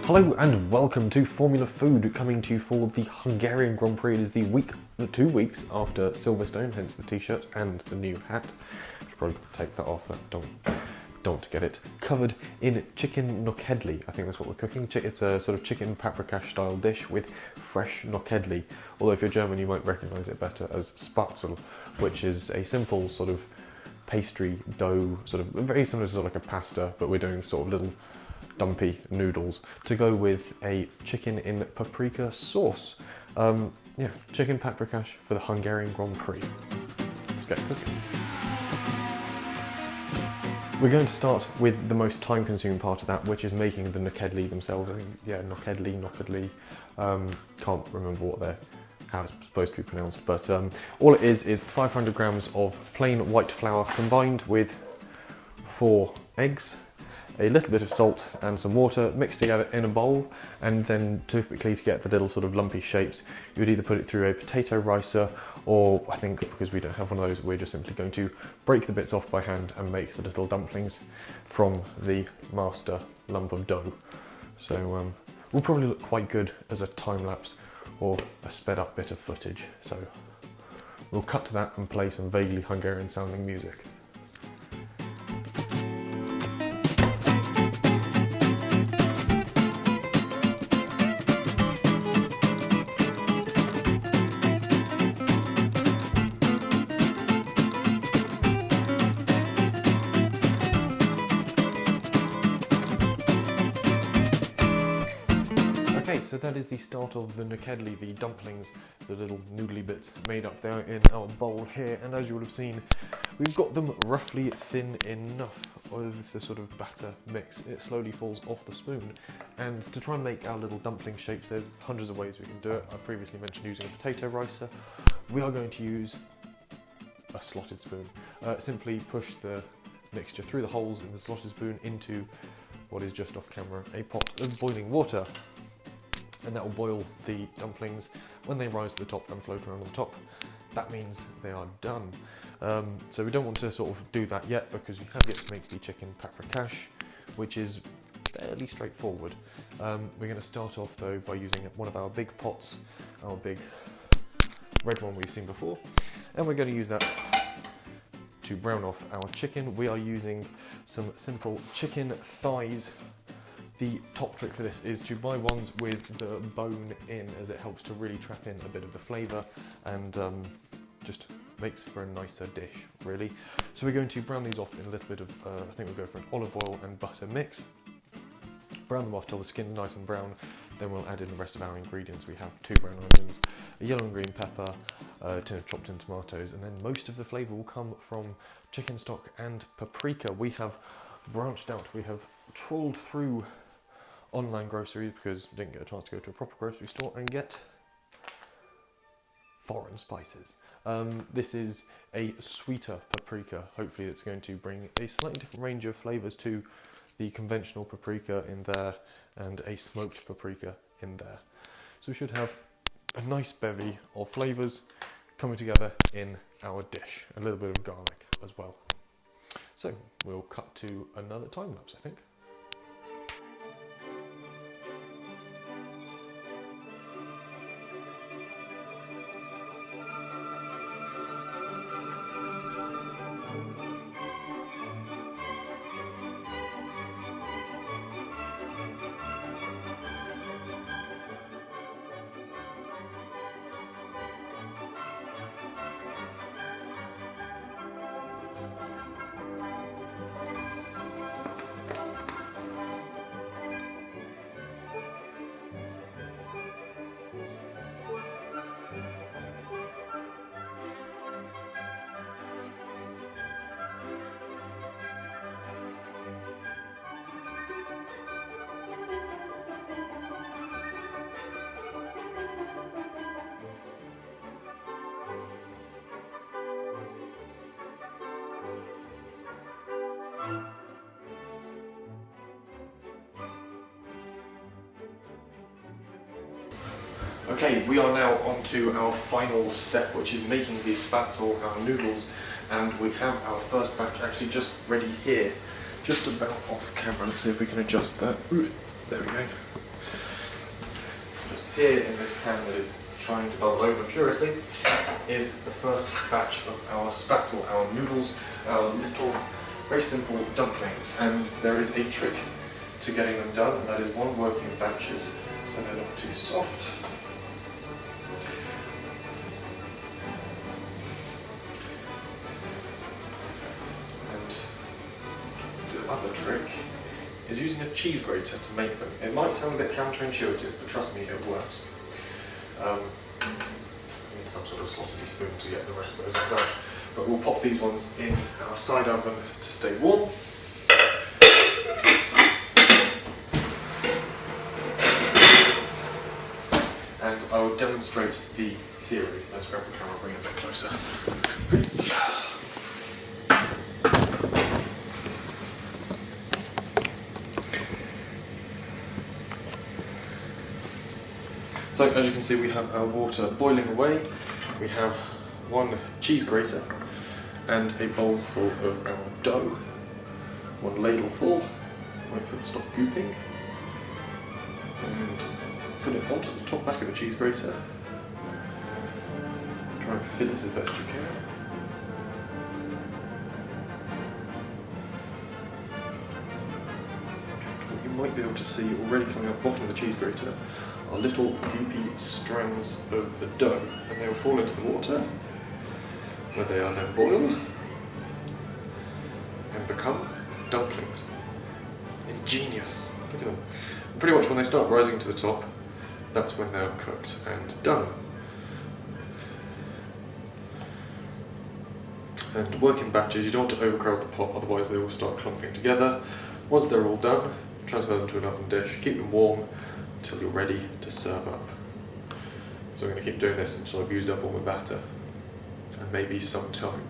Hello and welcome to Formula Food, coming to you for the Hungarian Grand Prix. It is the 2 weeks after Silverstone, hence the t-shirt and the new hat. Should probably take that off, don't get it. Covered in chicken nokedli, I think that's what we're cooking. It's a sort of chicken paprikash style dish with fresh nokedli. Although if you're German you might recognise it better as spatzel, which is a simple sort of pastry dough, sort of very similar to sort of like a pasta, but we're doing sort of little dumpy noodles to go with a chicken in paprika sauce. Yeah, chicken paprikash for the Hungarian Grand Prix. Let's get cooking. We're going to start with the most time-consuming part of that, which is making the nokedli themselves. I think, yeah, nokedli. Can't remember how it's supposed to be pronounced, but all it is 500 grams of plain white flour combined with 4 eggs, a little bit of salt and some water mixed together in a bowl, and then typically to get the little sort of lumpy shapes you would either put it through a potato ricer, or I think because we don't have one of those we're just simply going to break the bits off by hand and make the little dumplings from the master lump of dough. So will probably look quite good as a time lapse or a sped up bit of footage, so we'll cut to that and play some vaguely Hungarian sounding music. Okay, so that is the start of the nokedli, the dumplings, the little noodly bits made up there in our bowl here, and as you would have seen, we've got them roughly thin enough with the sort of batter mix. It slowly falls off the spoon, and to try and make our little dumpling shapes, there's hundreds of ways we can do it. I previously mentioned using a potato ricer. We are going to use a slotted spoon. Simply push the mixture through the holes in the slotted spoon into what is just off camera, a pot of boiling water. And that will boil the dumplings. When they rise to the top and float around on the top, that means they are done. So we don't want to sort of do that yet because we have yet to make the chicken paprikash, which is fairly straightforward. We're going to start off though by using one of our big pots, our big red one we've seen before, and we're going to use that to brown off our chicken. We are using some simple chicken thighs. The top trick for this is to buy ones with the bone in, as it helps to really trap in a bit of the flavour and just makes for a nicer dish, really. So we're going to brown these off in a little bit of, I think we'll go for an olive oil and butter mix. Brown them off till the skin's nice and brown, then we'll add in the rest of our ingredients. We have 2 brown onions, a yellow and green pepper, a tin of chopped in tomatoes, and then most of the flavour will come from chicken stock and paprika. We have branched out, we have trawled through online groceries because I didn't get a chance to go to a proper grocery store and get foreign spices. This is a sweeter paprika. Hopefully it's going to bring a slightly different range of flavours to the conventional paprika in there and a smoked paprika in there. So we should have a nice bevy of flavours coming together in our dish. A little bit of garlic as well. So we'll cut to another time lapse, I think. Okay, we are now on to our final step, which is making the spatzel, our noodles, and we have our first batch actually just ready here, just about off camera. Let's see if we can adjust that. Ooh, there we go. just here in this pan that is trying to bubble over furiously, is the first batch of our spatzel, our noodles, our little, very simple dumplings. And there is a trick to getting them done, and that is one working in batches, so they're not too soft. Other trick is using a cheese grater to make them. It might sound a bit counterintuitive, but trust me, it works. I need some sort of sloppy spoon to get the rest of those ones out. But we'll pop these ones in our side oven to stay warm. And I will demonstrate the theory. Let's grab the camera, bring it a bit closer. So as you can see, we have our water boiling away. We have one cheese grater and a bowl full of our dough. One ladle full. Wait for it to stop gooping. And put it onto the top back of the cheese grater. Try and fill it as best you can. And what you might be able to see already coming out the bottom of the cheese grater are little goopy strands of the dough, and they will fall into the water, where they are then boiled and become dumplings. Ingenious. Look at them. And pretty much when they start rising to the top, that's when they're cooked and done. And work in batches, you don't want to overcrowd the pot, otherwise they will start clumping together. Once they're all done, transfer them to an oven dish, keep them warm until you're ready to serve up. So I'm going to keep doing this until I've used up all my batter, and maybe some time.